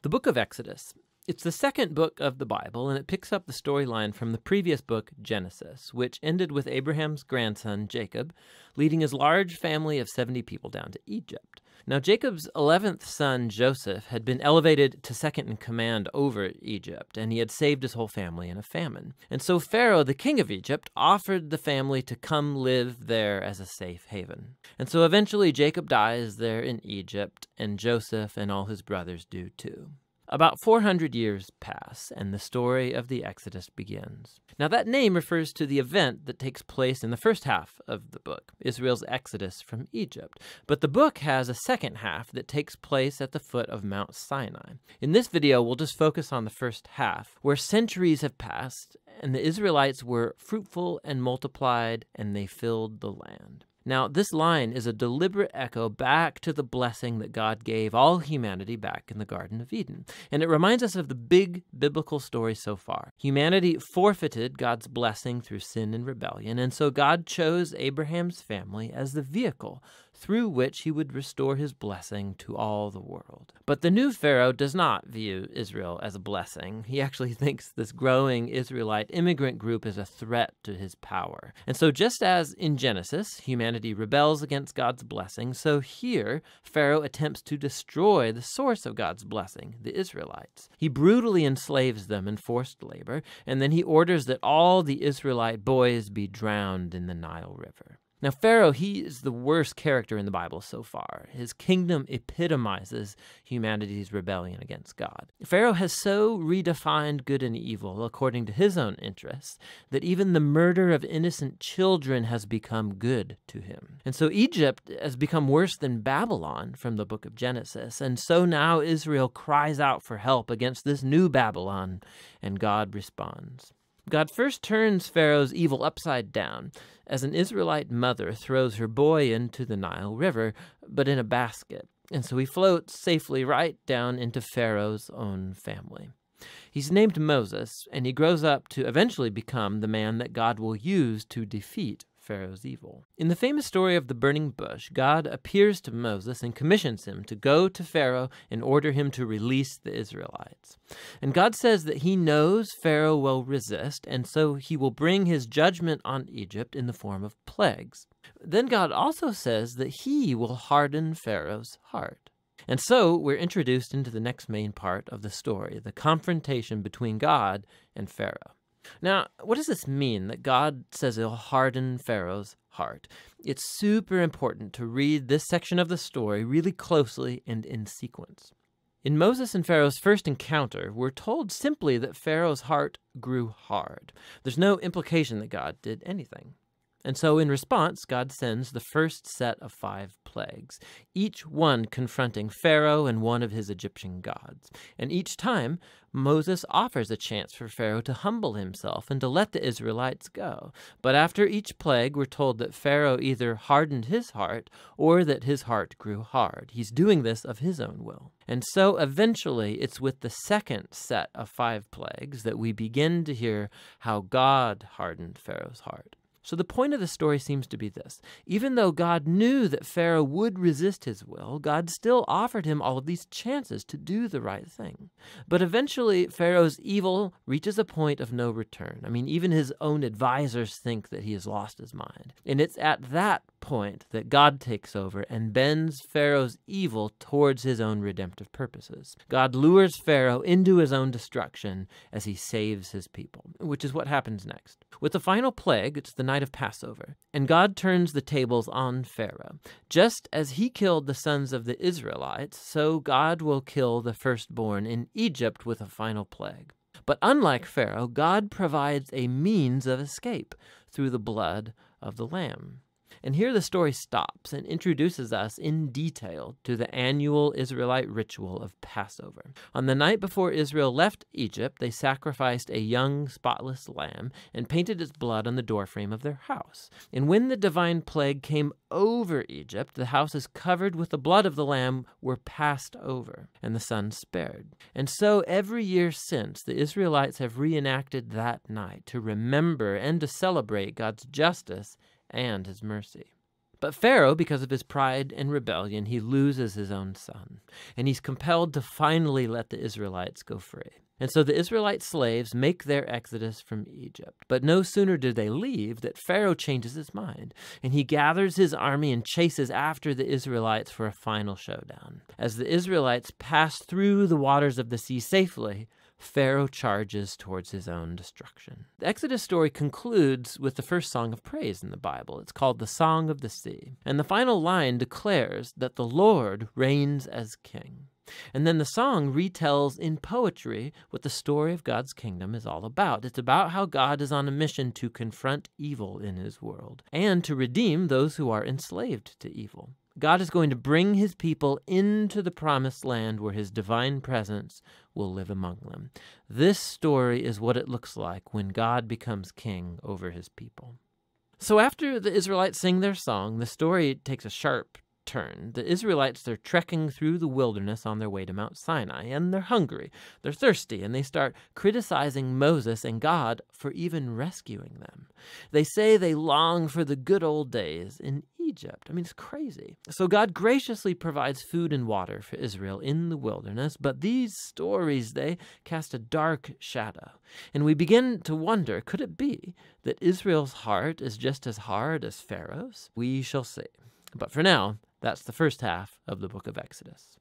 The book of Exodus. It's the second book of the Bible, and it picks up the storyline from the previous book, Genesis, which ended with Abraham's grandson, Jacob, leading his large family of 70 people down to Egypt. Now, Jacob's 11th son, Joseph, had been elevated to second in command over Egypt, and he had saved his whole family in a famine. And so Pharaoh, the king of Egypt, offered the family to come live there as a safe haven. And so eventually Jacob dies there in Egypt, and Joseph and all his brothers do too. About 400 years pass, and the story of the Exodus begins. Now, that name refers to the event that takes place in the first half of the book, Israel's exodus from Egypt. But the book has a second half that takes place at the foot of Mount Sinai. In this video, we'll just focus on the first half, where centuries have passed, and the Israelites were fruitful and multiplied, and they filled the land. Now, this line is a deliberate echo back to the blessing that God gave all humanity back in the Garden of Eden. And it reminds us of the big biblical story so far. Humanity forfeited God's blessing through sin and rebellion, and so God chose Abraham's family as the vehicle through which he would restore his blessing to all the world. But the new Pharaoh does not view Israel as a blessing. He actually thinks this growing Israelite immigrant group is a threat to his power. And so just as in Genesis, humanity rebels against God's blessing, so here Pharaoh attempts to destroy the source of God's blessing, the Israelites. He brutally enslaves them in forced labor, and then he orders that all the Israelite boys be drowned in the Nile River. Now, Pharaoh, he is the worst character in the Bible so far. His kingdom epitomizes humanity's rebellion against God. Pharaoh has so redefined good and evil according to his own interests that even the murder of innocent children has become good to him. And so Egypt has become worse than Babylon from the book of Genesis. And so now Israel cries out for help against this new Babylon, and God responds. God first turns Pharaoh's evil upside down as an Israelite mother throws her boy into the Nile River, but in a basket. And so he floats safely right down into Pharaoh's own family. He's named Moses, and he grows up to eventually become the man that God will use to defeat Pharaoh's evil. In the famous story of the burning bush, God appears to Moses and commissions him to go to Pharaoh and order him to release the Israelites. And God says that he knows Pharaoh will resist, and so he will bring his judgment on Egypt in the form of plagues. Then God also says that he will harden Pharaoh's heart. And so we're introduced into the next main part of the story, the confrontation between God and Pharaoh. Now, what does this mean that God says he'll harden Pharaoh's heart? It's super important to read this section of the story really closely and in sequence. In Moses and Pharaoh's first encounter, we're told simply that Pharaoh's heart grew hard. There's no implication that God did anything. And so in response, God sends the first set of 5 plagues, each one confronting Pharaoh and one of his Egyptian gods. And each time, Moses offers a chance for Pharaoh to humble himself and to let the Israelites go. But after each plague, we're told that Pharaoh either hardened his heart or that his heart grew hard. He's doing this of his own will. And so eventually, it's with the second set of 5 plagues that we begin to hear how God hardened Pharaoh's heart. So the point of the story seems to be this. Even though God knew that Pharaoh would resist his will, God still offered him all of these chances to do the right thing. But eventually, Pharaoh's evil reaches a point of no return. I mean, even his own advisors think that he has lost his mind. And it's at that point that God takes over and bends Pharaoh's evil towards his own redemptive purposes. God lures Pharaoh into his own destruction as he saves his people, which is what happens next. With the final plague, it's the night of Passover, and God turns the tables on Pharaoh. Just as he killed the sons of the Israelites, so God will kill the firstborn in Egypt with a final plague. But unlike Pharaoh, God provides a means of escape through the blood of the Lamb. And here the story stops and introduces us in detail to the annual Israelite ritual of Passover. On the night before Israel left Egypt, they sacrificed a young, spotless lamb and painted its blood on the doorframe of their house. And when the divine plague came over Egypt, the houses covered with the blood of the lamb were passed over, and the sun spared. And so every year since, the Israelites have reenacted that night to remember and to celebrate God's justice and his mercy. But Pharaoh, because of his pride and rebellion, he loses his own son, and he's compelled to finally let the Israelites go free. And so the Israelite slaves make their exodus from Egypt. But no sooner do they leave that Pharaoh changes his mind, and he gathers his army and chases after the Israelites for a final showdown. As the Israelites pass through the waters of the sea safely, Pharaoh charges towards his own destruction. The Exodus story concludes with the first song of praise in the Bible. It's called the Song of the Sea. And the final line declares that the Lord reigns as king. And then the song retells in poetry what the story of God's kingdom is all about. It's about how God is on a mission to confront evil in his world and to redeem those who are enslaved to evil. God is going to bring his people into the promised land where his divine presence will live among them. This story is what it looks like when God becomes king over his people. So after the Israelites sing their song, the story takes a sharp turn. The Israelites, they're trekking through the wilderness on their way to Mount Sinai, and they're hungry, they're thirsty, and they start criticizing Moses and God for even rescuing them. They say they long for the good old days in Egypt. I mean, it's crazy. So God graciously provides food and water for Israel in the wilderness, but these stories, they cast a dark shadow. And we begin to wonder, could it be that Israel's heart is just as hard as Pharaoh's? We shall see. But for now, that's the first half of the book of Exodus.